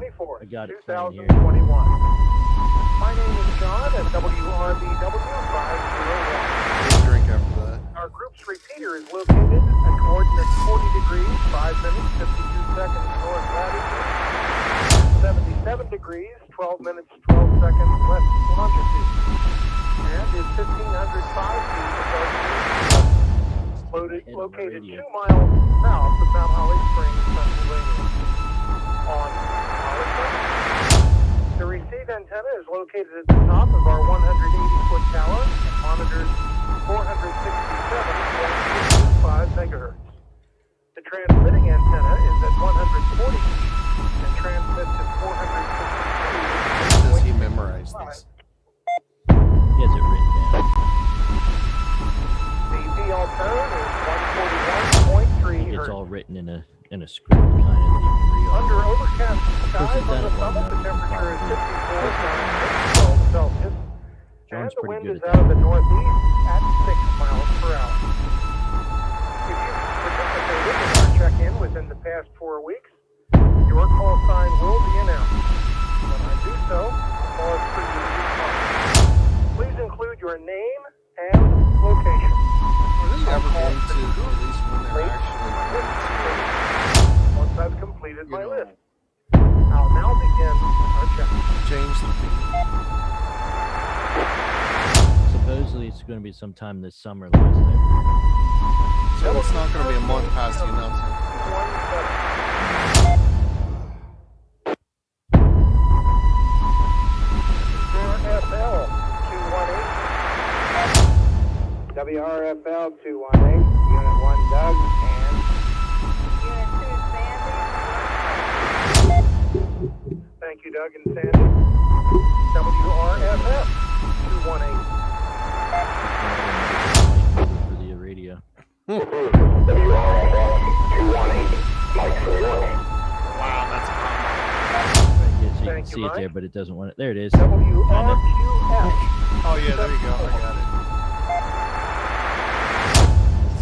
24th, I got it 2021. My name is John at WRBW 501. Drink after that. Our group's repeater is located at coordinates 40 degrees, 5 minutes, 52 seconds north latitude, 77 degrees, 12 minutes, 12 seconds west longitude, and is 1,505 feet above sea level. Located 2 miles south of Mount Holly Springs, Pennsylvania. On Holly Springs. The receive antenna is located at the top of our 180-foot tower and monitors 467.625 megahertz. The transmitting antenna is at 140 feet and transmits at 462. Does he memorize this? He has it written down. The VL tone is 141.3 It's hertz. all written in a script, kind of, that you can read. Under overcast skies Push it on down the at summit, one the level, temperature is probably. 54 Celsius. And John's the pretty wind good is at out of that. the northeast at 6 miles per hour. If you participated in our check-in within the past 4 weeks, your call sign will be announced. When I do so, I'll pause for you to respond. Please include your name and location. Are they ever going to release when they're actually going to, Once I've completed my know, list, I'll now begin our check-in. change the feed? Supposedly it's going to be sometime this summer, last I heard. So it's not going to be a month past the announcement. WRFL 218, Unit 1 Doug, and Unit 2 Sandy. thank you, Doug and Sandy. WRFF 218. For the radio. WRFF 218, Mike from York. Wow, that's a hot Yeah, so you Thank can you, see it Mike. there, but it doesn't want it. There it is. WRQF. Oh, yeah, there you go. I got it.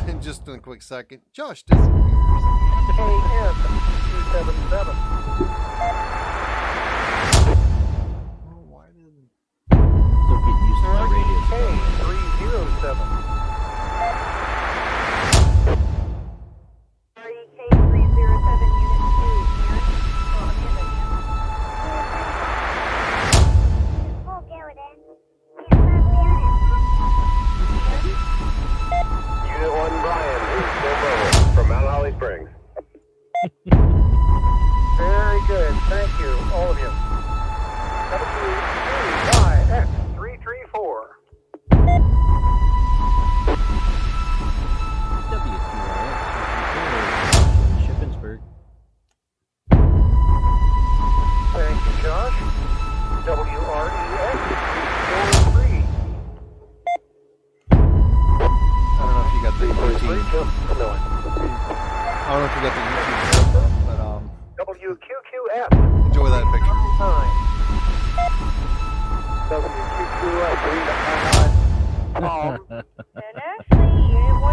And just in a quick second, Josh disappears. KM 277. Oh, why didn't... Still getting used to my radio. K 307. REK 307, Unit 2, Ian. Oh, Unit 1 Brian, who's still mobile, from Mount Holly Springs. Very good. Thank you, all of you. WYX 334. WQIX Shippensburg. Thank you, Josh. WREX 343. I don't know if you got the YouTube. I don't know if you got the YouTube stuff up, but WQQF enjoy that picture. 9. WQQF 399. And Ashley, Unit 1-2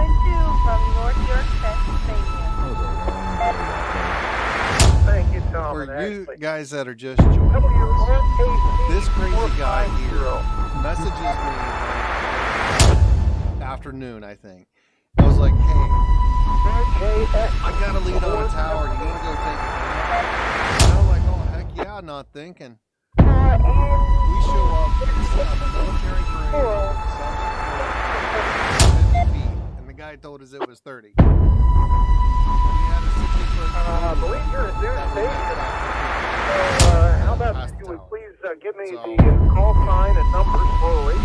from North York, Pennsylvania. That was a long day that Thank you, Tom. For and you Ashley. guys that are just joining us, WRKC this crazy guy 450. here messages me like, afternoon, I think. I was like, hey, RKX I got a lead on a tower. Do you want to go take it down? And I'm like, oh, heck yeah, not thinking. We show up, it's a military grade, 50 feet, and the guy told us it was 30. We had a 60-foot I believe you're at their that we station. had How about past you the would tower. please give me So- the call sign and number slowly,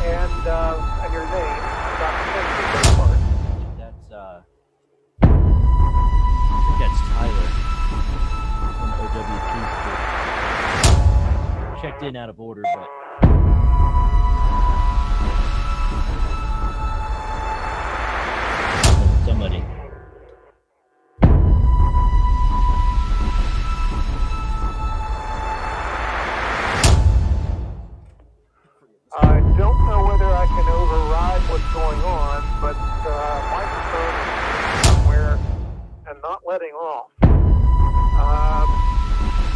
and your name. I've got to change the first part. That's I think that's Tyler from OWP. Checked in out of order, but somebody. I don't know whether I can override what's going on, but microphone is somewhere and not letting off.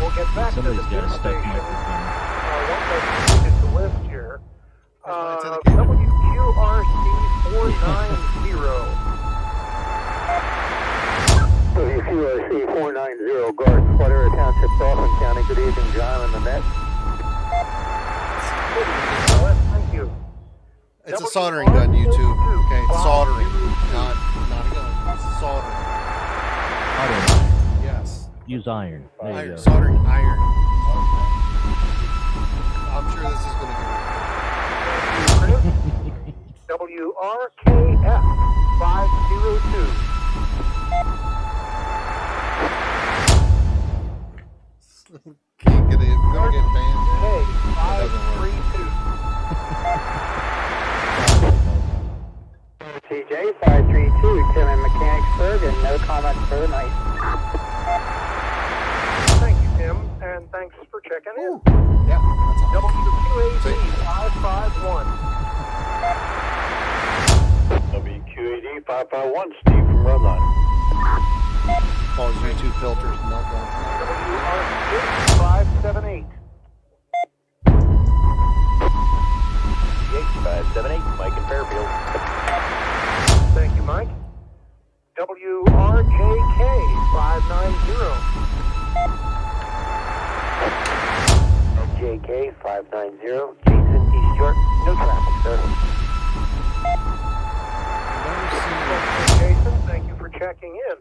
We'll get back to the Somebody's got a news stuck station microphone. once I completed the list here. Here's my antenna cable. WQRC 490. WQRC 490, Garden, Flutter Township, Dauphin County. Good evening, John on the net. Good evening, Alice. Thank you. It's a soldering gun, YouTube. Okay, it's soldering, not a gun. It's soldering. Auto. Yes. Use iron. There you Iron, go. soldering iron. I'm sure this is going to Thank you, Chris. WRKF 502. Can't get it. We're going to get banned. K It doesn't work. 532. TJ 532, Tim and Mechanicsburg, and no comments for the night. Thank you, Tim, and thanks for checking in. Yeah, that's all. WQAD 551. WQAD 551, Steve from Redline. All those YouTube filters meltdown tonight. WRC 578. H578, Mike in Fairfield. Thank you, Mike. WRJK 590. JK 590, Jason East York, no traffic, sir. Never seen Okay, Jason, thank you for checking in.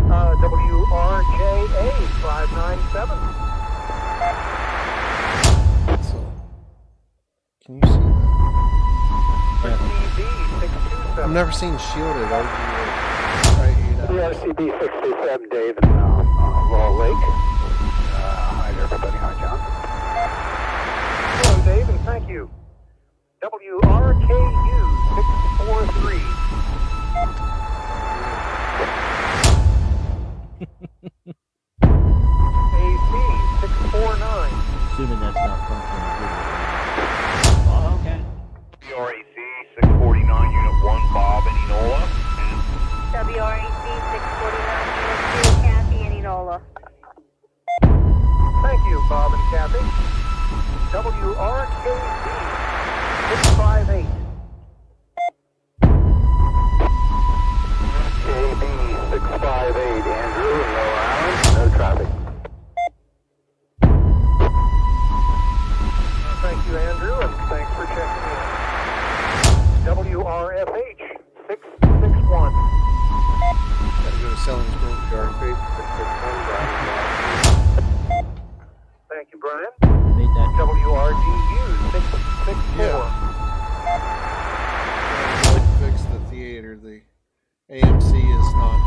WRJA 597. So, can you see that? CB 627. I've never seen shielded RGA. Right, WRCB 627, Dave in Laurel Lake. Hi there, everybody. Hi, John. Hello, Dave, and thank you. WRKU 643. AC 649. Assuming that's not functioning good. Oh, okay. WRAC 649, Unit 1, Bob and Enola. WREC 649, Unit 2, Kathy and Enola. Thank you, Bob and Kathy. WRKD 658. KB 658, Andrew, no Allen, no traffic. Thank you, Andrew, and thanks for checking in. WRFH 661. Gotta go to Selling's Graveyard. Thank you, Brian. Made that WRDU 664. Yeah. Fix the theater. The AMC is not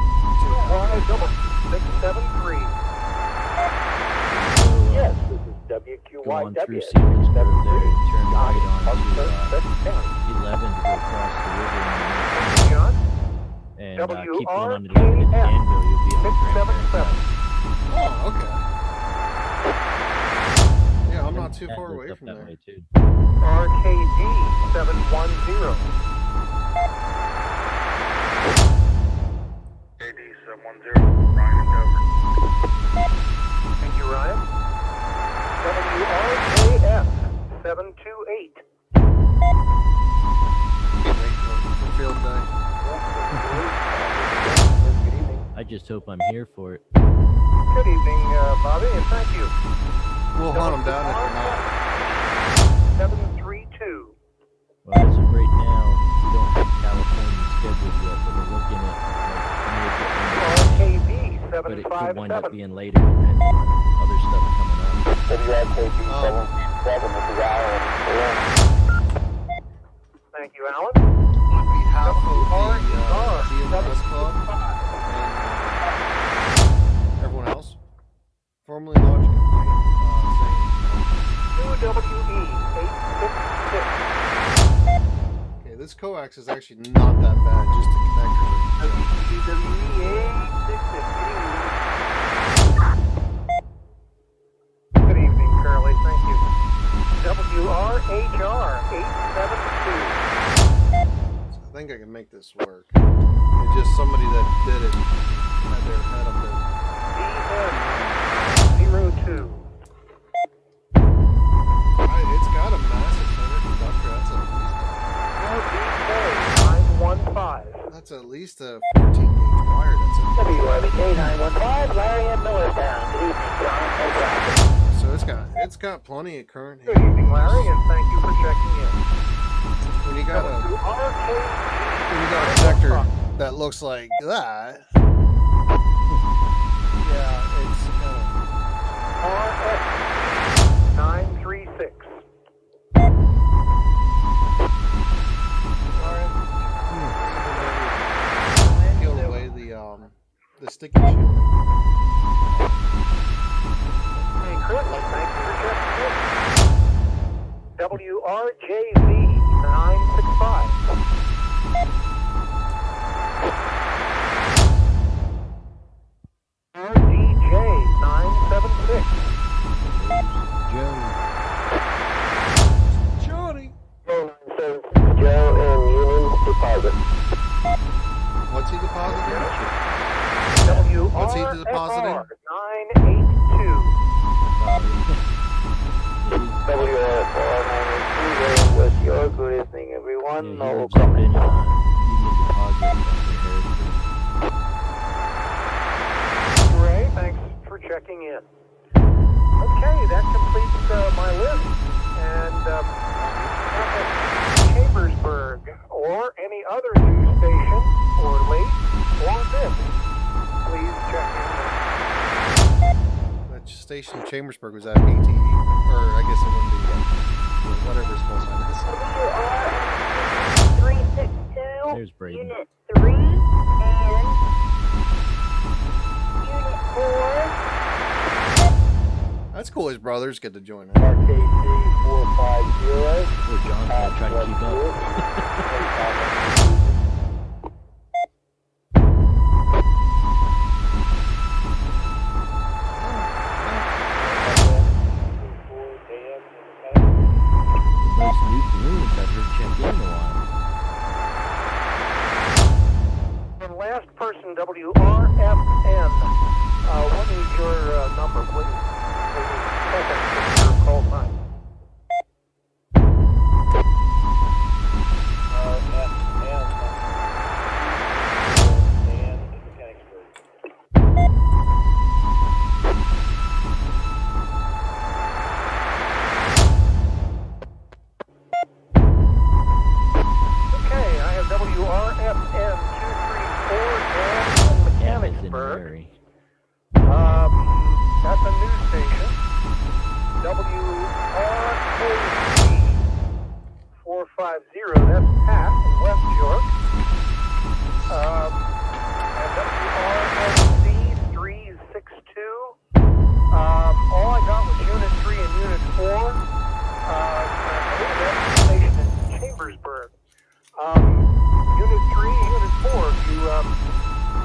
too YW 673. Yes, this is go on WQYW. through Siemens Grove there and turn right on to 11 to go across the river John, and keep going on to 11 in Danville. You'll be on the 677. Oh, okay. Yeah, I'm not too far away from that there. way too. RKD 710. KD 710, Ryan and Dover. Thank you, Ryan. WRJF 728. For field day. Good evening. I just hope I'm here for it. Good evening, Bobby, and thank you. We'll hunt them down if you're not. 732. Well, as of right now, we don't have California scheduled yet, but we're looking at like mid to end of May. RKB But it could wind up 757. being later depending on other stuff coming up. WRKB Oh. 737, this is Alan. Thank you, Alan. On behalf of the GMRS Club and everyone else, formally lodge a complaint saying, 2WE 866. okay, this coax is actually not that bad, just the connectors are WE 866. Good evening, Curly. Thank you. WRHR 872. I think I can make this work. It's just somebody that did it had their head up there. DM 02. least a 14 gauge wire. That's it. WSJTX, Larry in Millerstown. Good evening, John and traffic. So it's got plenty of current here. Good evening, Larry, and thank you for checking in. When you got a RKG. connector that looks like that, yeah, it's kind RS 936. of peel away the sticky shielding. Hey, Chris, thank you for checking in. WRJZ 965. RDJ 976. Joe. Johnny. Joe and Union Deposit. What's he depositing? What's he depositing? 982. WFR 982, West York. Good evening, everyone. Yeah, No he lives up comment. in Union Deposit up in Harrisburg. Ray, thanks for checking in. Okay, that completes my list. And Chambersburg or any other news station or late or this, please check in. That station in Chambersburg was at ATE, or I guess it wouldn't be yet. Whatever it's called. WR 362, There's Braden. Unit 3, and Unit 4. That's cool. His brothers get to join us. RKC 450. Poor John had tried to keep up. The most new balloons I've heard check in a while. And last person, WRFN. What is your number, please? Second, your call time. Okay, I have WRFN 234 and Hammond's in Mechanicsburg. Mary. That's a news station. WRKC 450, that's Pat in West York. And WRNC 362. All I got was Unit 3 and Unit 4. I believe that's the station in Chambersburg. Unit 3, Unit 4, you,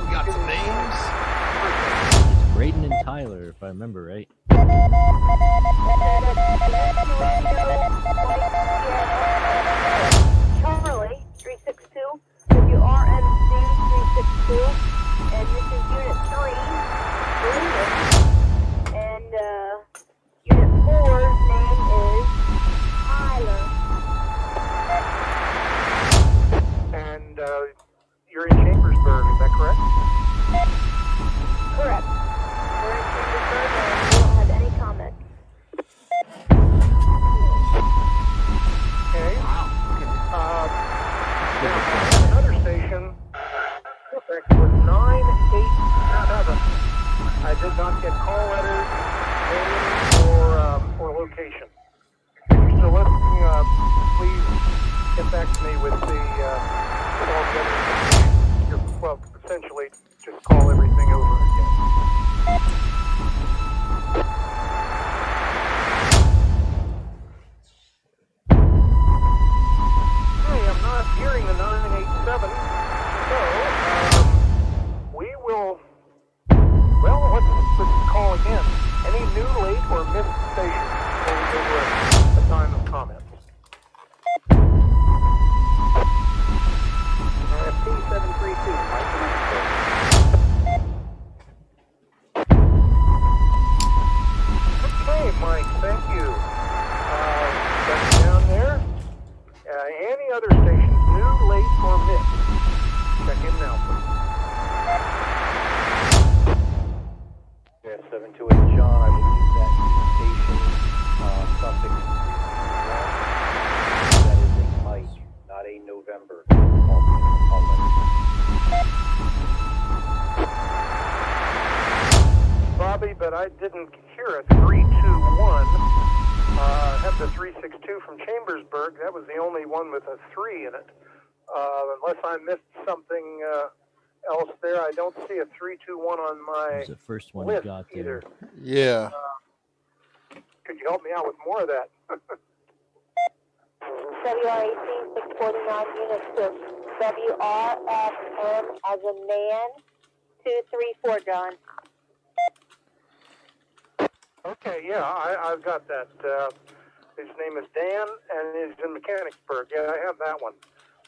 We got some names. It's Braden and Tyler, if I remember right. Charlie 362, WRNC 362, and this is Unit 3, Braden, and Unit 4's name is Tyler. and you're in Chambersburg, is that correct? Correct. We're in Chambersburg and we don't have any comment. Okay. Now, another station, correct, was 987. I did not get call letters, name, or location. If you're still listening, please get back to me with all the other information. Well, essentially, just call everything over again. Hey, I'm not hearing the 987, so we will. Well, let's call again. Any new, late, or missed stations before we go to a time of comments? FT-732, Mike in Pittsburgh. Okay, Mike, thank you. That's down there. Any other stations, new, late, or missed? Check in now, please. 728 John, I believe that station suffix 321, that is a Mike, not a November. All letters. Bobby, but I didn't hear a 321. I have the 362 from Chambersburg. That was the only one with a 3 in it. Unless I missed something else there, I don't see a 321 on my That was the first one list you got either. there. Yeah. Could you help me out with more of that? WRAC 649 units to WRFM as a man 234, John. Okay, yeah, I've got that. His name is Dan, and he's in Mechanicsburg. Yeah, I have that one.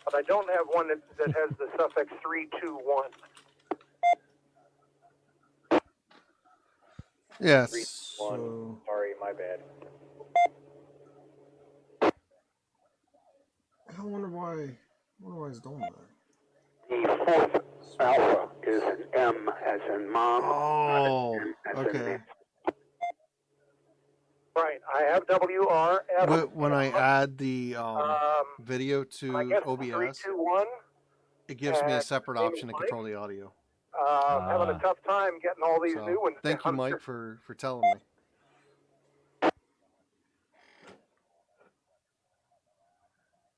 But I don't have one that has the suffix 321. Yes. 321, sorry, my bad. I wonder why it's doing that. The fourth alpha is an M as in mom. Oh, not an M as in okay. man. Right, I have WRF. When I add the video I to guess OBS, 321. it gives me a and separate name option is to Mike. control the audio. Having a tough time getting all these new So ones. thank you, down. Mike, for telling me.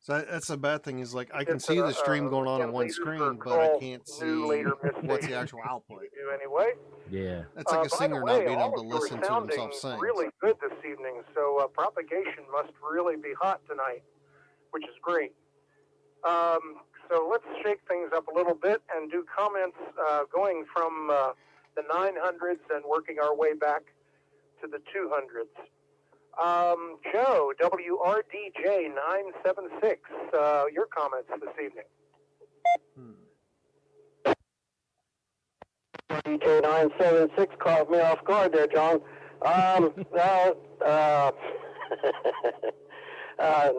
So that's the bad thing is like I can It's see a- the stream going on again, one laser screen, but control, I can't see new later what's the mistake. actual output. Do anyway. Yeah. That's like a By the singer way, not being all able to of you are listen to sounding himself sing. really good this evening, so propagation must really be hot tonight, which is great. So let's shake things up a little bit and do comments going from the 900s and working our way back to the 200s. Joe, WRDJ 976, your comments this evening. DJ 976 caught me off guard there, John.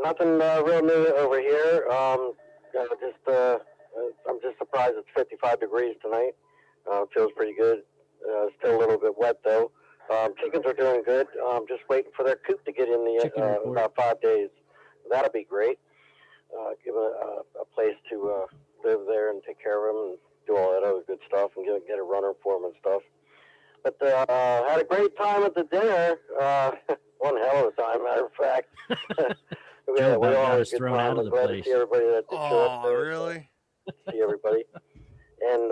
Nothing real new over here. I'm just surprised it's 55 degrees tonight. Feels pretty good. Still a little bit wet though. Chickens are doing good. Just waiting for their coop to get in about 5 days. That'll be great. Give a place to live there and take care of them and do all that other good stuff and get a runner for them and stuff. But had a great time at the dinner. One hell of a time, matter of fact. Joe we about all got had a us good thrown time. out of I'm the glad place. to see everybody that did show up Oh, there. really? See everybody. And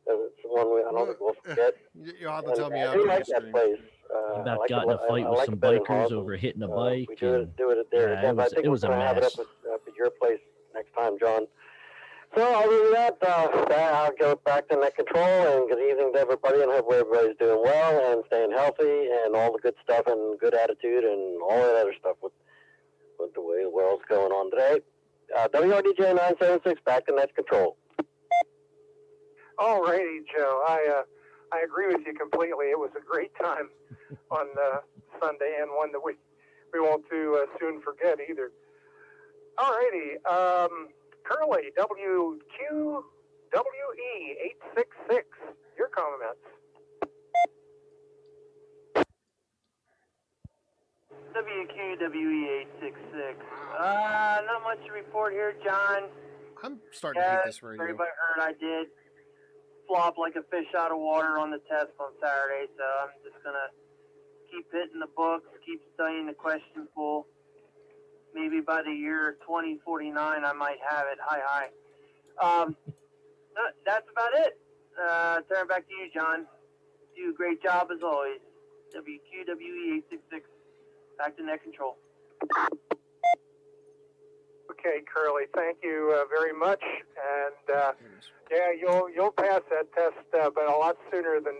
it's one I don't think we'll forget. You'll have to tell me I after do like the that stream. place. You about like got in a fight with like some the bed and bikers hog. over hitting a bike. We do and, it there yeah, again. But I think it we're was a going to have it mess. up at your place next time, John. So other than that, I'll go back to net control, and good evening to everybody, and hope everybody's doing well and staying healthy and all the good stuff and good attitude and all that other stuff with the way the world's going on today. WRDJ 976 back to net control. All righty, Joe. I agree with you completely. It was a great time on Sunday, and one that we won't too soon forget either. All righty. Curly, WQWE866, your comments. WQWE866. Not much to report here, John. I'm starting to hate this radio. Everybody heard I did flop like a fish out of water on the test on Saturday, so I'm just going to keep hitting the books, keep studying the question pool. Maybe by the year 2049, I might have it. Hi. That's about it. Turn it back to you, John. Do a great job as always. WQWE866. Back to net control. Okay, Curly, thank you very much. And yeah, you'll pass that test, but a lot sooner than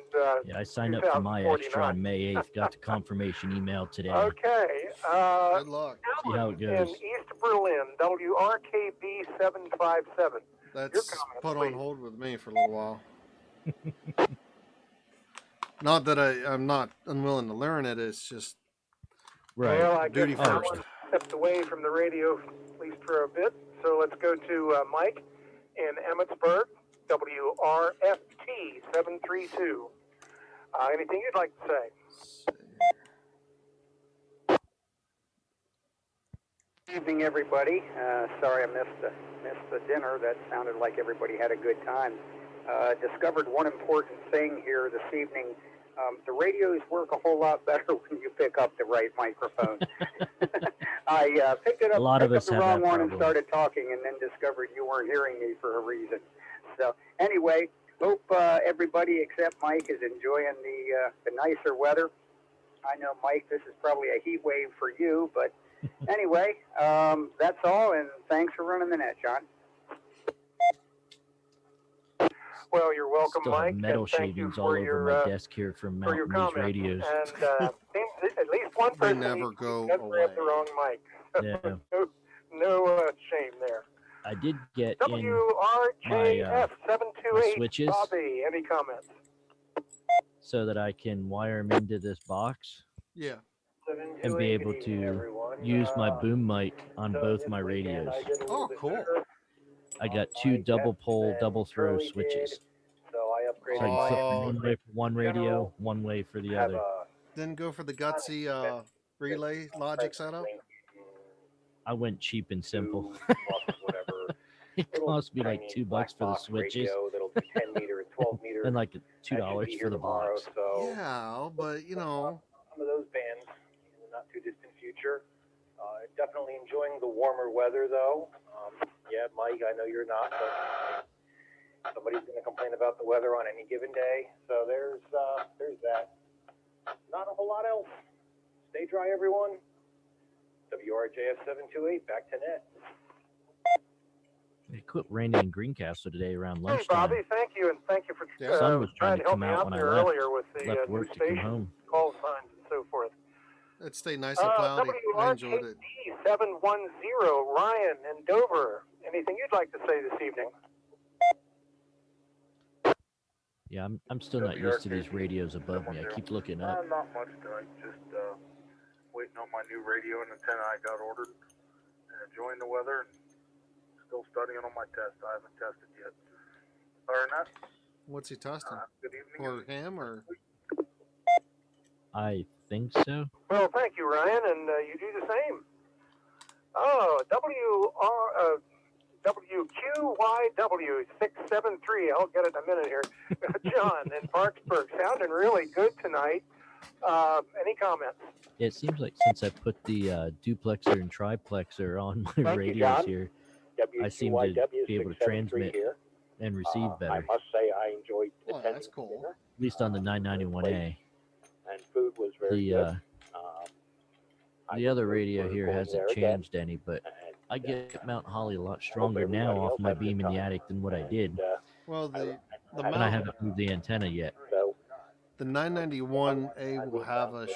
Yeah, I signed up for my extra on May 8th. Got the confirmation email today. Okay. Good luck. See how it In goes. East Berlin, WRKB 757. That's comments, put please. on hold with me for a little while. Not that I'm not unwilling to learn it. It's just Right. Well, I Duty guess that first. one stepped away from the radio at least for a bit. So let's go to Mike in Emmitsburg, WRFT 732. Anything you'd like to say? Evening, everybody. Sorry I missed the dinner. That sounded like everybody had a good time. Discovered one important thing here this evening. The radios work a whole lot better when you pick up the right microphone. I picked it up, the wrong one and started talking, and then discovered you weren't hearing me for a reason. So anyway, hope everybody except Mike is enjoying the nicer weather. I know, Mike, this is probably a heat wave for you, but anyway, that's all, and thanks for running the net, John. Well, you're welcome, Still Mike. have metal and thank shavings you all for over your, my desk here from for your mounting these comments. radios. And seems at least one They person never go does away. grab the wrong mic. Yeah. No shame there. I did get in WRJF 728. switches. Bobby, any comments? so that I can wire them into this box Yeah. and be able to use my boom mic on both my radios. Oh, cool. I got two double pole, double throw switches. So I upgraded So I can Oh. flip one way for one radio, one way for the other. Then go for the gutsy relay logic setup. I went cheap and simple. It cost me like $2 for the switches and like $2 for the box. Yeah, but you know. Some of those bands in the not too distant future. Definitely enjoying the warmer weather though. Yeah, Mike, I know you're not, but somebody's going to complain about the weather on any given day. So there's that. Not a whole lot else. Stay dry, everyone. WRJF 728 back to net. It quit raining in Greencastle today around Hey, lunchtime. Bobby, thank you, and thank you for The sun was trying trying to to help come me out out when I there left, earlier with the left new work to come station home. call signs and so forth. It stayed nice and cloudy. I enjoyed it. WRKD 710, Ryan in Dover. Anything you'd like to say this evening? Yeah, I'm still not used to these radios above me. I keep looking up. Not much tonight. Just waiting on my new radio and antenna I got ordered, and enjoying the weather, and still studying on my test. I haven't tested yet. Other than that, What's he testing? good evening. For him or? I think so. Well, thank you, Ryan, and you do the same. Oh, WQYW 673. I'll get it in a minute here. John in Parksburg, sounding really good tonight. Any comments? It seems like since I put the duplexer and triplexer on my Thank you, radios John. here, I seem to be able to transmit here. and receive I better, must say I enjoyed Oh, attending that's cool. dinner, at least on the 991A. and food was very good. The other radio here hasn't changed any, but I get Mount Holly a lot stronger now off my beam in the attic than what I did. Well, the And I Mount, haven't moved the antenna yet. the 991A will have a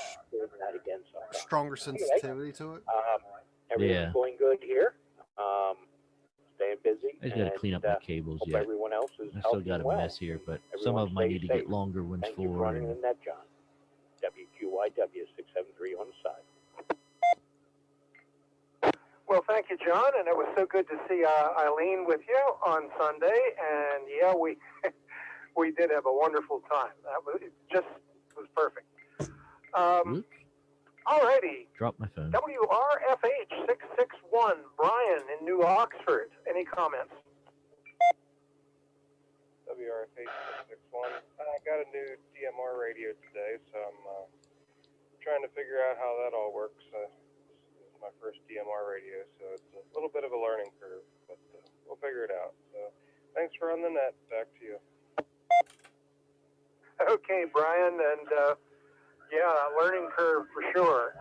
stronger sensitivity to it. Everything's Yeah. going good here. Staying busy. I just got to clean up my cables hope yet. everyone else is I still healthy got and a well. mess here, but some Everyone of them I stay need to safe. get longer ones Thank you for for. running the And net, John. WQYW 673 on the side. Well, thank you, John, and it was so good to see Eileen with you on Sunday, and yeah, we we did have a wonderful time. It was perfect. Luke, Alrighty, drop my phone. WRFH 661, Brian in New Oxford. Any comments? WRFH 661. I got a new DMR radio today, so I'm trying to figure out how that all works. This is my first DMR radio, so it's a little bit of a learning curve, but we'll figure it out. So thanks for on the net. Back to you. Okay, Brian, and yeah, learning curve for sure.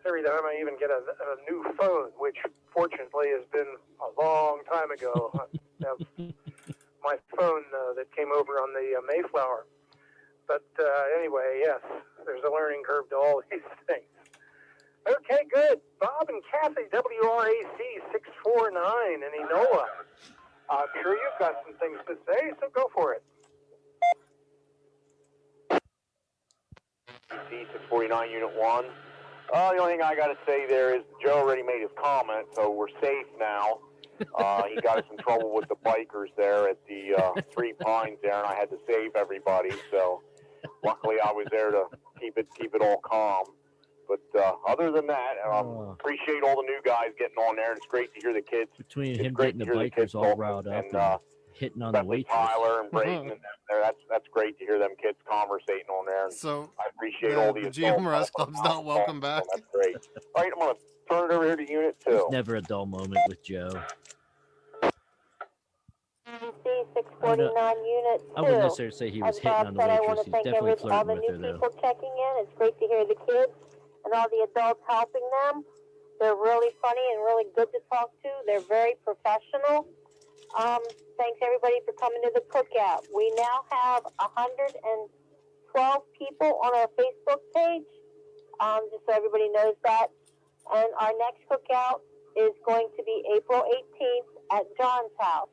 Every time I even get a new phone, which fortunately has been a long time ago. I have my phone that came over on the Mayflower. But anyway, yes, there's a learning curve to all these things. Okay, good. Bob and Kathy, WRAC 649 in Enola. I'm sure you've got some things to say, so go for it. C649 Unit 1. The only thing I got to say there is Joe already made his comment, so we're safe now. He got us in trouble with the bikers there at the Three Pines there, and I had to save everybody. So luckily I was there to keep it all calm. But other than that, appreciate all the new guys getting on there. It's great to hear the kids. Between him getting the bikers all riled up and hitting on the waitress. Tyler and Braden and them there. That's great to hear them kids conversating on there. So I appreciate all the GMRS club's not welcome back. So that's great. All right, I'm going to turn it over here to Unit 2. There's never a dull moment with Joe. C649 Unit 2. I wouldn't necessarily say he was hitting on the waitress. He's definitely flirting with her, though. People checking in. It's great to hear the kids and all the adults helping them. They're really funny and really good to talk to. They're very professional. Thanks everybody for coming to the cookout. We now have 112 people on our Facebook page, just so everybody knows that. And our next cookout is going to be April 18th at John's house.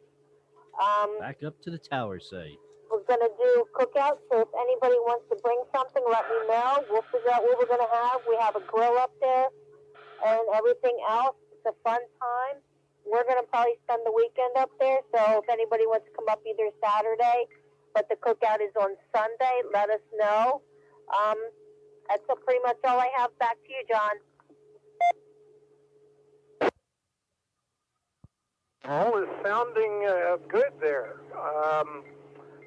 Back up to the tower site. We're going to do cookouts, so if anybody wants to bring something, let me know. We'll figure out what we're going to have. We have a grill up there and everything else. It's a fun time. We're going to probably spend the weekend up there, so if anybody wants to come up either Saturday, but the cookout is on Sunday, let us know. That's pretty much all I have. Back to you, John. All is sounding good there.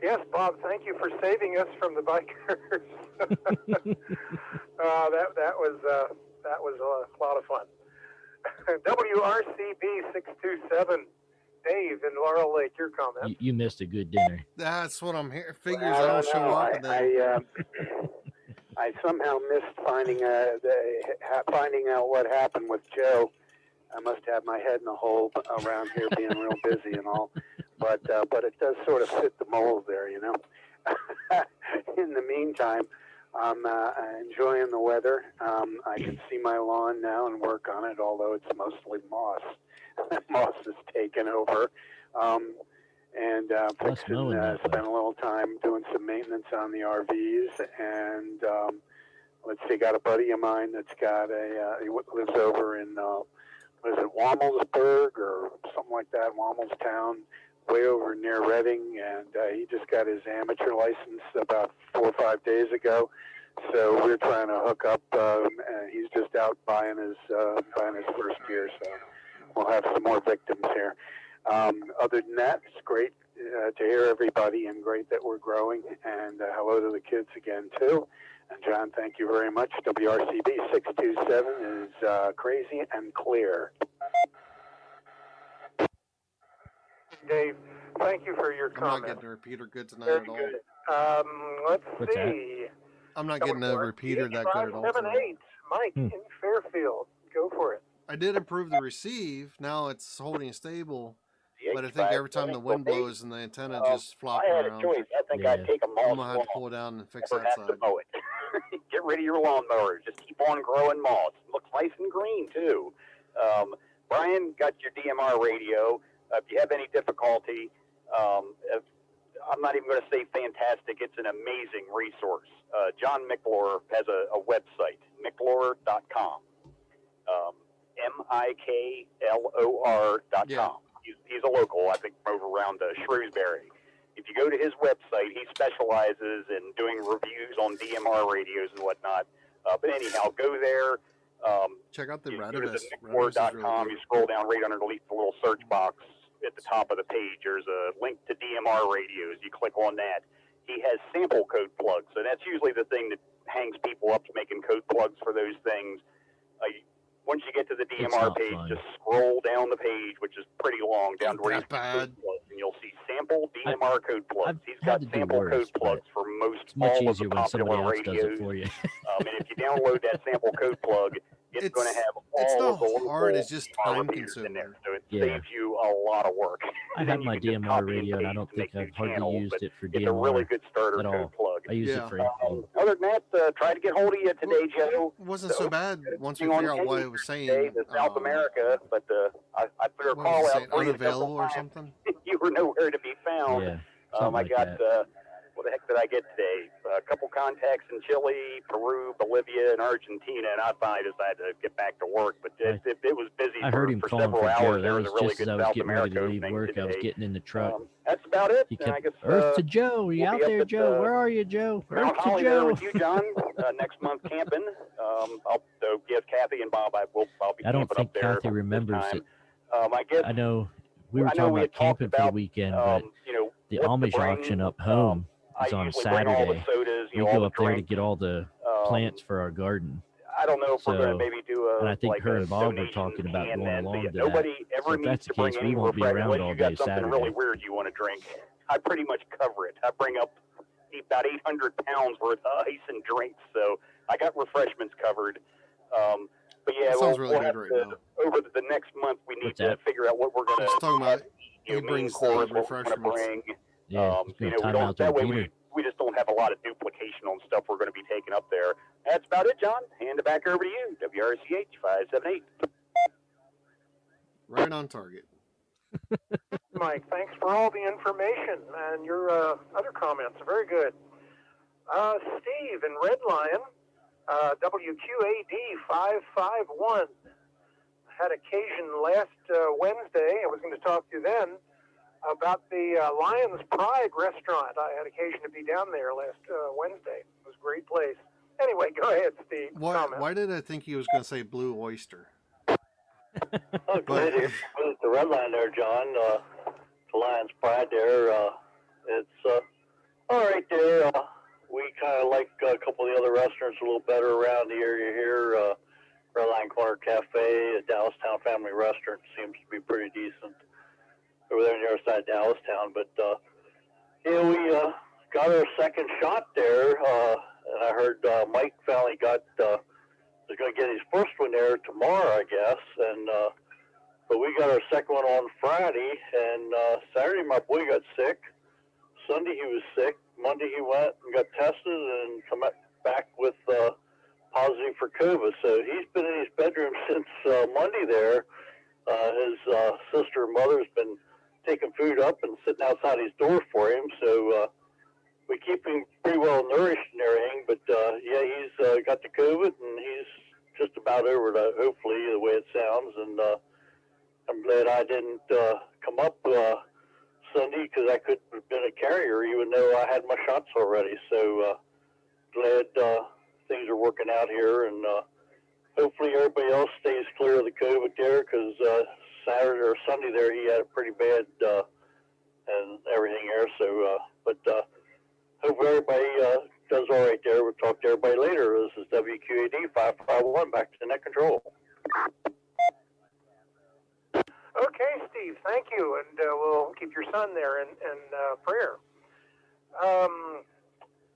Yes, Bob, thank you for saving us from the bikers. That was a lot of fun. WRCB 627, Dave in Laurel Lake, your comment. You missed a good dinner. That's what I'm here. Figures I don't show up. I somehow missed finding out what happened with Joe. I must have my head in a hole around here being real busy and all, but it does sort of fit the mold there, you know. In the meantime, I'm enjoying the weather. I can see my lawn now and work on it, although it's mostly moss. Moss has taken over. And spent a little time doing some maintenance on the RVs. And let's see, got a buddy of mine that's got he lives over in, was it Womelsburg or something like that, Womelstown, way over near Reading, and he just got his amateur license about 4 or 5 days ago. So we're trying to hook up, and he's just out buying his first gear. So we'll have some more victims here. Other than that, it's great to hear everybody, and great that we're growing. And hello to the kids again too. And John, thank you very much. WRCB 627 is crazy and clear. Dave, thank you for your comment. I'm not getting a repeater good tonight at all. Let's see. I'm not getting a repeater that good at all. 78, Mike in Fairfield. Go for it. I did improve the receive. Now it's holding stable. But I think every time the wind blows and the antenna just flopping around. I had a choice. I think I'd take a moss. I'm going to have to pull it down and fix that side. To mow it. Get rid of your lawnmower. Just keep on growing moss. Looks nice and green, too. Brian got your DMR radio. If you have any difficulty, I'm not even going to say fantastic. It's an amazing resource. John Micklor has a website, micklor.com. MIKLOR.com. Yeah. He's a local, I think, from over around Shrewsbury. If you go to his website, he specializes in doing reviews on DMR radios and whatnot. But anyhow, go there. Check out the Radivist. Micklor.com. You scroll down right underneath the little search box at the top of the page. There's a link to DMR radios. You click on that. He has sample code plugs, so that's usually the thing that hangs people up to making code plugs for those things. Once you get to the DMR page, just scroll down the page, which is pretty long, down to where you see code plugs, and you'll see sample DMR code plugs. He's got sample code plugs for most all of the popular radios. And if you download that sample code plug, it's going to have all of the little hard. It's just time consuming in there, so it saves you a lot of work. I have my DMR radio, and I don't think I've hardly used it for DMR it's a really good starter at code all. plug. I use it for anything. Other than that, try to get hold of you today, Joe. It wasn't so bad once we figured out what it was saying. To South America, but I put a call out for you. Unavailable or something? You were nowhere to be found. Yeah, I got the heck did I get today? A couple contacts in Chile, Peru, Bolivia, and Argentina, and I finally decided to get back to work. But it was busy I heard him for calling several for hours. Joe. There That was was a really just as good I was South getting ready America to leave opening work. today. I was getting in the truck. That's about it. He And I kept, guess, Earth to Joe. Are you we'll out be up there, at, Joe? Where are you, Joe? Earth Mount to Holly there Joe. with you, John. Next month camping. I'll give Kathy and Bob. I'll be I don't camping think up there Kathy remembers this it. time. I guess I know we were talking about camping for the weekend, but the Amish auction up home is on Saturday. We go up there to get all the plants for our garden. I don't know if we're going to maybe do a. And I think like her a and Bob were donation talking about can going then, along but to nobody that. ever So if needs that's the to bring case, we any won't be refreshment around unless all you got day something really Saturday. weird you want to drink. I pretty much cover it. I bring up about 800 pounds worth of ice and drinks, so I got refreshments covered. But yeah, That sounds really we'll good have right to, now. over the next month, we need What's to that? figure out what we're going He's talking about he main brings course, what we're going to refreshments. bring. Yeah, he's You going know, to we time out don't, there, that way Peter. we just don't have a lot of duplication on stuff we're going to be taking up there. That's about it, John. Hand it back over to you. WRCH 578. Right on target. Mike, thanks for all the information and your other comments. Very good. Steve in Red Lion, WQAD 551. Had occasion last Wednesday, I was going to talk to you then, about the Lions Pride restaurant. I had occasion to be down there last Wednesday. It was a great place. Anyway, go ahead, Steve. Why did I think he was going to say Blue Oyster? Oh, good. It's the Red Line there, John. The Lions Pride there. It's all right there. We kind of like a couple of the other restaurants a little better around the area here. Red Line Corner Cafe, a Dallastown family restaurant, seems to be pretty decent over there on the other side of Dallastown. But yeah, we got our second shot there, and I heard Mike finally is going to get his first one there tomorrow, I guess. And but we got our second one on Friday, and Saturday my boy got sick. Sunday he was sick. Monday he went and got tested and come back with positive for COVID. So he's been in his bedroom since Monday there. His sister and mother's been taking food up and sitting outside his door for him. So we keep him pretty well nourished and everything. But yeah, he's got the COVID and he's just about over it, hopefully, the way it sounds. And I'm glad I didn't come up Sunday because I could have been a carrier even though I had my shots already. So glad things are working out here, and hopefully everybody else stays clear of the COVID there because Saturday or Sunday there he had it pretty bad and everything there. So, but hope everybody does all right there. We'll talk to everybody later. This is WQAD 551 back to net control. Okay, Steve, thank you, and we'll keep your son there in prayer.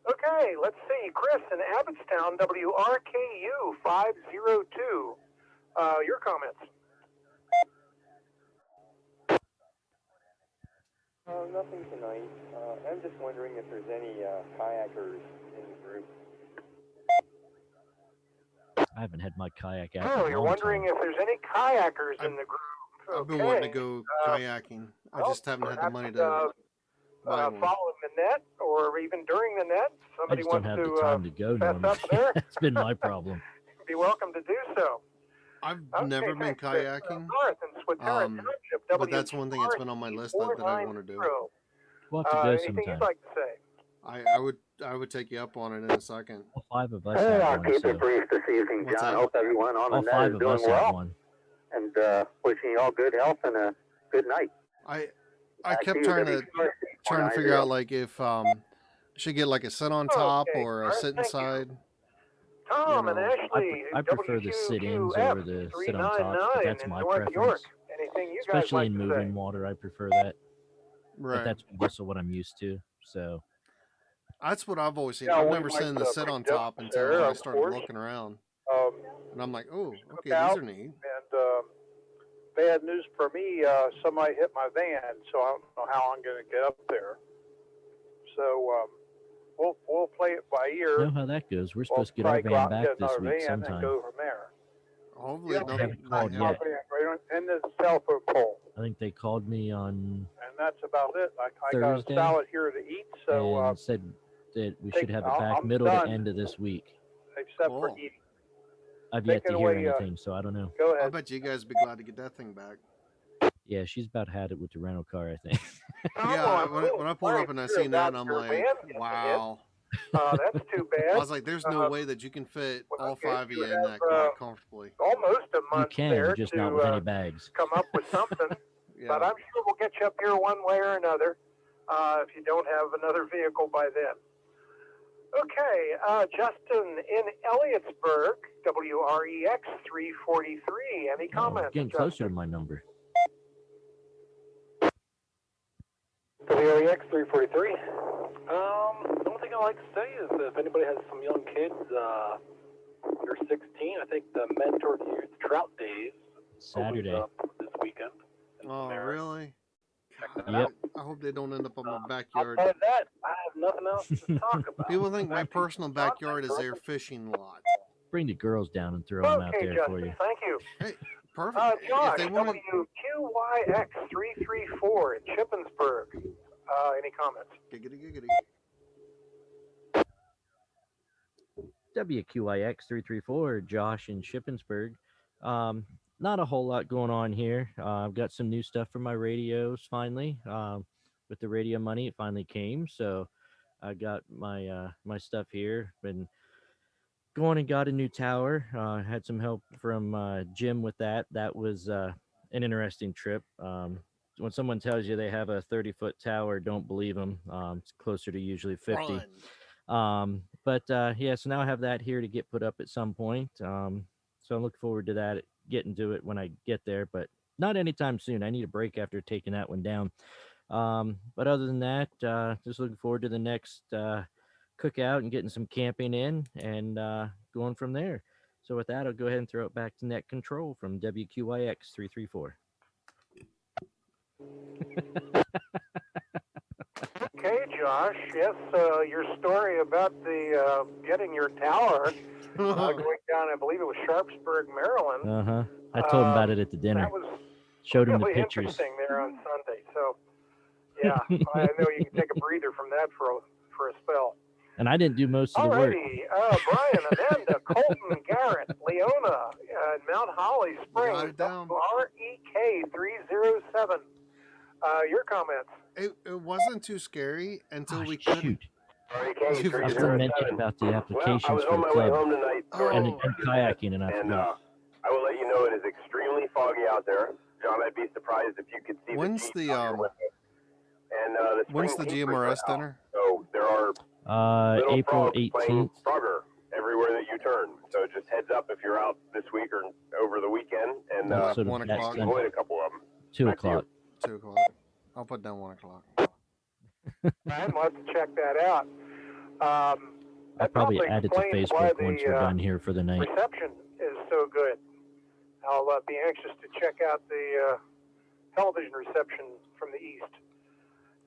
Okay, let's see. Chris in Abbottstown, WRKU 502. Your comments. Nothing tonight. I'm just wondering if there's any kayakers in the group. I haven't had my kayak out. Oh, you're wondering if there's any kayakers in the group. I've been wanting to go kayaking. I just haven't had the money to buy one. Following the net, or even during the net, I somebody just don't wants have the time to go normally. That's been my problem. Be welcome to do so. I've never been kayaking, North in Swatara Township, but that's one thing that's been on my list that I want to do. We'll have to go anything sometime. you'd like to say? I would take you up on it in a second. All five of us Hey, have I'll one. keep So. it brief this evening, What's John. that? Hope everyone on All the net five is of doing us have well, one. and wishing you all good health and a good night. I kept trying to figure out like if should get like a sit on top or a sit inside. Tom You and know, Ashley, I prefer the sit-ins over the sit on top, but that's my preference. Anything you guys Especially like in to moving say? water, I prefer that. Right. But that's also what I'm used to. So That's what I've always seen. Yeah, I've we never might, seen the sit on bring top Jeff until there, I of started course. looking around, Um, and I'm like, oh, okay, out, these are neat. And bad news for me, somebody hit my van, so I don't know how I'm going to get up there. So we'll play it by ear. you know how that goes. We're supposed to get our van back this week and sometime. go from there. Hopefully, They haven't called yet. And the cell phone pole. I think they called me on And that's about it. I got a Thursday, salad here to eat, so and said that we should have it back I'm middle done. to end of this week. except for eating. I've yet Take to it hear away, anything, so I don't know. Go ahead. I bet you guys would be glad to get that thing back. Yeah, she's about had it with the rental car, I think. Yeah, when I pulled up and I seen that, I'm like, wow. That's too bad. I was like, there's no way that you can fit all 5 of you in that car comfortably. Almost a You month can, there just to not with any bags. come up with something. Yeah. But I'm sure we'll get you up here one way or another if you don't have another vehicle by then. Okay, Justin in Elliotsburg, WREX 343. Any comments? Getting closer to my number. WREX 343. The only thing I like to say is if anybody has some young kids under 16, I think the Mentor to Youth Trout Days Saturday. opens up this weekend. Oh, really? Yep. I hope they don't end up on my backyard. Outside of that, I have nothing else to talk about. People think my personal backyard is their fishing lot. Bring the girls down and throw them out Okay, there Justin, for you. thank you. Hey, perfect. Josh, If they want to, WQYX 334 in Shippensburg. Any comments? giggity giggity. WQIX 334, Josh in Shippensburg. Not a whole lot going on here. I've got some new stuff for my radios finally. With the radio money, it finally came. So I got my my stuff here. Been going and got a new tower. Had some help from Jim with that. That was an interesting trip. When someone tells you they have a 30-foot tower, don't believe them. It's closer to usually 50. But yeah, so now I have that here to get put up at some point. So I look forward to that, getting to it when I get there, but not anytime soon. I need a break after taking that one down. But other than that, just looking forward to the next cookout and getting some camping in and going from there. So with that, I'll go ahead and throw it back to net control from WQIX 334. Okay, Josh. Yes, your story about the getting your tower going down, I believe it was Sharpsburg, Maryland. I told him about it at the dinner. That was Showed him really the pictures. interesting there on Sunday. So, yeah, I know you can take a breather from that for a spell. And I didn't do most of the work. Alrighty, Brian, Amanda, Colton, Garrett, Leona, and Mount Holly Springs, REK 307. Your comments? It wasn't too scary until we couldn't. I was going to mention about the applications for the club and kayaking, and I forgot. I will let you know it is extremely foggy out there. John, I'd be surprised if you could see When's the when's the GMRS dinner? So there are April 18th. Frogger everywhere that you turn. So just heads up if you're out this week or over the weekend, and So 1 o'clock. avoid a couple of them. 2 o'clock. 2 o'clock. I'll put down 1 o'clock. Brian, we'll have to check that out. I'll probably add it to Facebook once we're done here for the night. Reception is so good. I'll be anxious to check out the television reception from the east.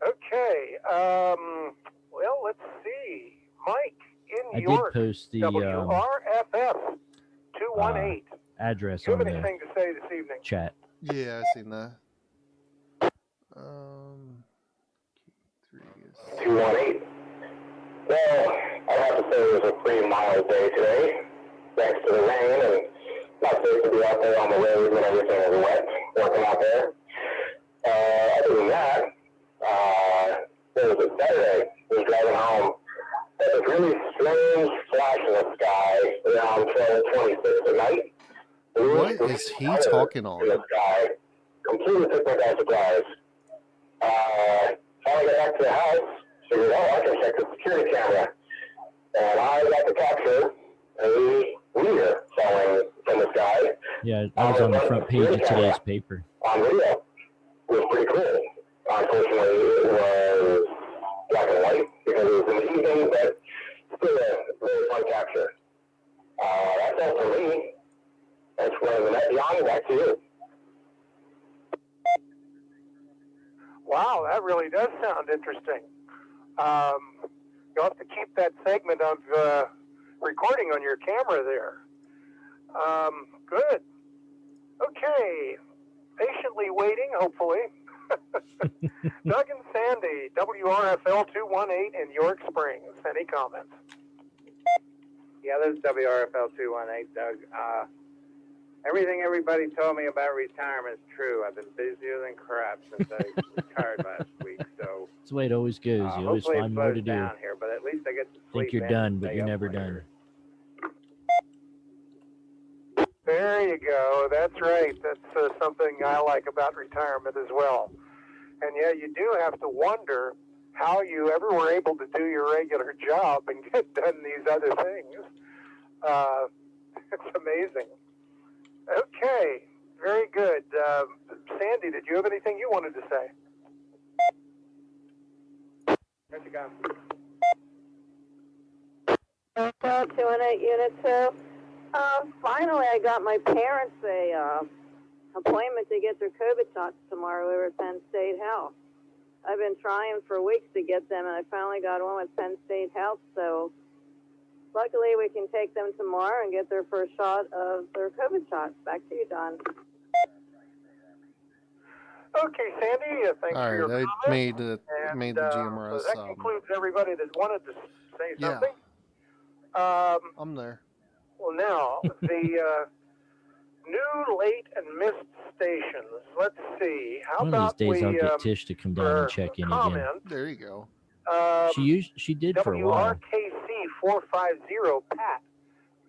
Okay. Well, let's see. Mike in I did York. post the WRFF 218. address Do you on have the anything to say this evening? chat. Yeah, I seen that. 218. Well, I have to say it was a pretty mild day today, thanks to the rain, and not safe to be out there on the road when everything is wet, working out there. Other than that, it was a Saturday. I was driving home. There was a really strange flash in the sky around 12:26 at night. What is he talking on? In the sky, completely took me by surprise. Finally got back to the house, figured, I can check the security camera. And I got to capture a meteor falling from the sky. Yeah, that was on the front page of today's paper. On video. It was pretty cool. Unfortunately, it was black and white because it was in the evening, but still a really fun capture. That's all for me. Thanks for running the net beyond. Back to you. Wow, that really does sound interesting. You'll have to keep that segment of recording on your camera there. Good. Okay. Patiently waiting, hopefully. Doug and Sandy, WRFL 218 in York Springs. Any comments? Yeah, this is WRFL 218, Doug. Everything everybody told me about retirement is true. I've been busier than crap since I retired last week. So That's the way it always goes. You always hopefully find it more to slows do. down here, but at least I get to sleep. Think you're in done, and but stay you're up never later. done. There you go. That's right. That's something I like about retirement as well. And yeah, you do have to wonder how you ever were able to do your regular job and get done these other things. It's amazing. Okay, very good. Sandy, did you have anything you wanted to say? Here you go. 218 Unit 2. Finally, I got my parents a appointment to get their COVID shots tomorrow over at Penn State Health. I've been trying for weeks to get them, and I finally got one with Penn State Health, so luckily we can take them tomorrow and get their first shot of their COVID shots. Back to you, Don. Okay, Sandy, thanks for your comment. I made the GMRS. So that concludes everybody that wanted to say something. I'm there. Well, now, the new late and missed stations. Let's see. How One of about these days I'll we, get Tish to come down and check in again. There you go. She did for a while. WRKC 450 Pat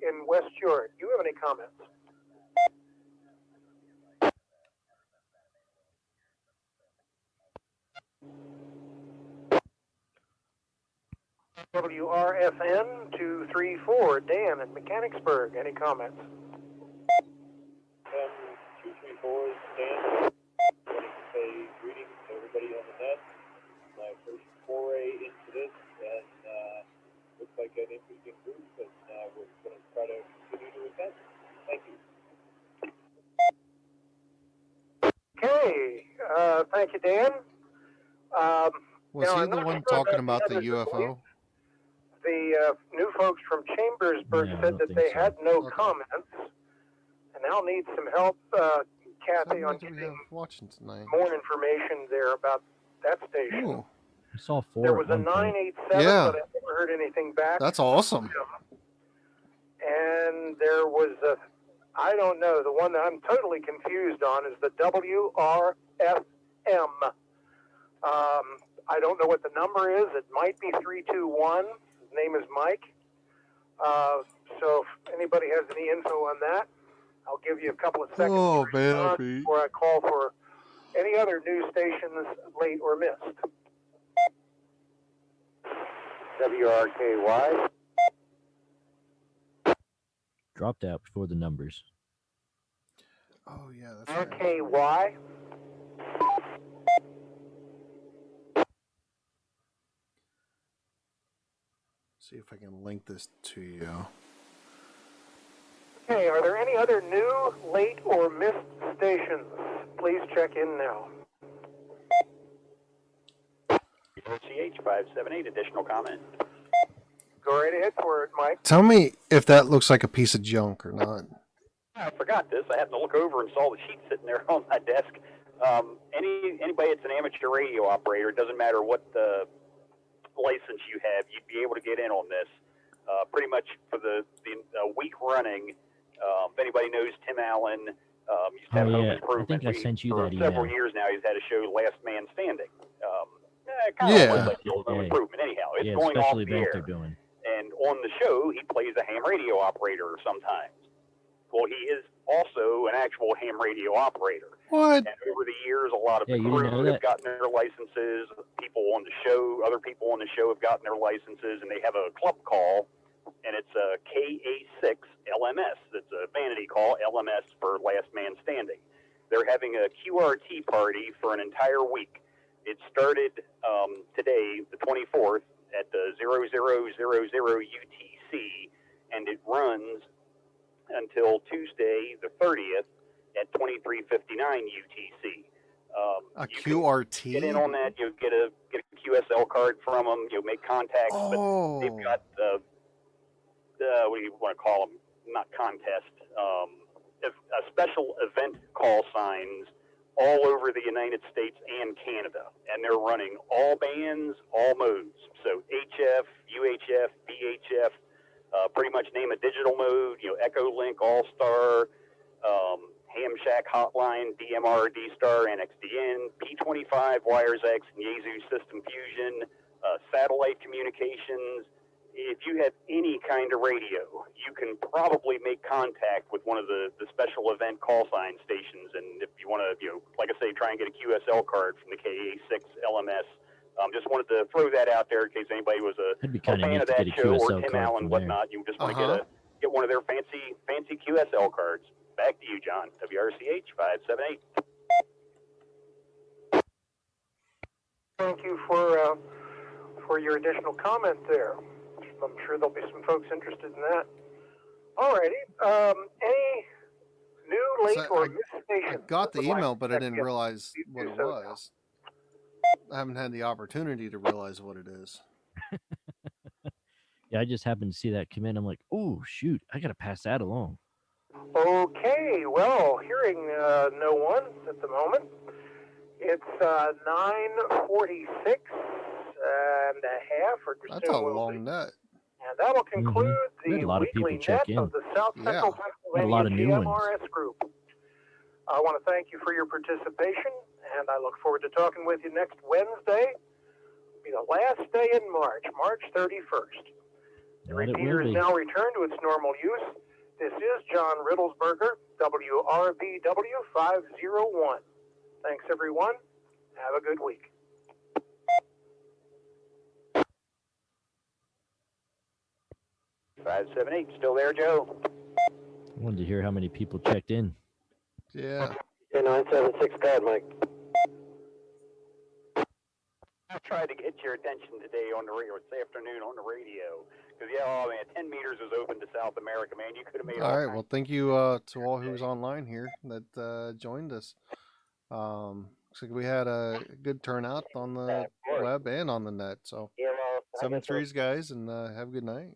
in West York. Do you have any comments? WRFN 234 Dan in Mechanicsburg. Any comments? 234 is Dan. I wanted to say greetings to everybody on the net. My first foray into this, and looks like an interesting group, and we're going to try to continue to attend. Thank you. Okay, thank you, Dan. Was he the one talking about the UFO? The new folks from Chambersburg said that they had no comments, and I'll need some help, Kathy, on getting watching tonight. more information there about that station. Ooh. I saw 4. There was a 987, Yeah. but I never heard anything back. That's awesome. And there was a, I don't know, the one that I'm totally confused on is the WRFM. I don't know what the number is. It might be 321. His name is Mike. So if anybody has any info on that, I'll give you a couple of seconds Oh, to man, respond Pete. before I call for any other news stations late or missed. WRKY. Dropped out before the numbers. Oh, yeah, that's right. RKY. See if I can link this to you. Okay, are there any other new, late, or missed stations? Please check in now. RCH 578, additional comment. Go right ahead for it, Mike. Tell me if that looks like a piece of junk or not. I forgot this. I happened to look over and saw the sheet sitting there on my desk. Anybody that's an amateur radio operator, it doesn't matter what the license you have, you'd be able to get in on this. Pretty much for the week running. If anybody knows Tim Allen, used to have Home I Improvement. think I sent you for that several email. years now, he's had a show, Last Man Standing. Yeah. Like the old Home Improvement. Anyhow, it's Yeah, going off special the event air. they're doing. And on the show, he plays a ham radio operator sometimes. Well, he is also an actual ham radio operator. What? And over the years, a lot of Yeah, the you didn't know crew have that? gotten their licenses. People on the show, other people on the show have gotten their licenses, and they have a club call, and it's a KA6 LMS. It's a vanity call, LMS for Last Man Standing. They're having a QRT party for an entire week. It started today, the 24th, at the 0000 UTC, and it runs until Tuesday, the 30th, at 2359 UTC. A QRT? Get in on that. You'll get a QSL card from them. You'll make contacts. Oh. But they've got what do you want to call them? not contest, special event call signs all over the United States and Canada, and they're running all bands, all modes. So HF, UHF, VHF, pretty much name a digital mode, Echo Link, All Star, Ham Shack Hotline, DMR, D-Star, NXDN, P25, Wires X, and Yaesu System Fusion, satellite communications. If you have any kind of radio, you can probably make contact with one of the special event call sign stations. And if you want to, like I say, try and get a QSL card from the KA6 LMS. Just wanted to throw that out there in case anybody was a fan of that show or Tim Allen, whatnot. You just want to get one of their fancy QSL cards. Back to you, John. WRCH 578. Thank you for your additional comment there. I'm sure there'll be some folks interested in that. Alrighty. Any new, late, or missed stations? I got the email, but I didn't realize what it was. I haven't had the opportunity to realize what it is. Yeah, I just happened to see that come in. I'm like, oh, shoot, I got to pass that along. Okay, well, hearing no one at the moment, it's 9:46 and a half. Or that's a long net. And that will conclude the weekly net of the South Central Pennsylvania GMRS group. I want to thank you for your participation, and I look forward to talking with you next Wednesday. It'll be the last day in March, March 31st. The repeater is now returned to its normal use. This is John Riddlesberger, WRBW 501. Thanks, everyone. Have a good week. Five, 7, 8, still there, Joe? I wanted to hear how many people checked in. Yeah. 976, go ahead, Mike. I tried to get your attention today on the radio, this afternoon on the radio. Because, 10 meters is open to South America, man. You could have made all right. Well, thank you to all who's online here that joined us. Looks like we had a good turnout on the web and on the net. So 7-3s, guys, and have a good night.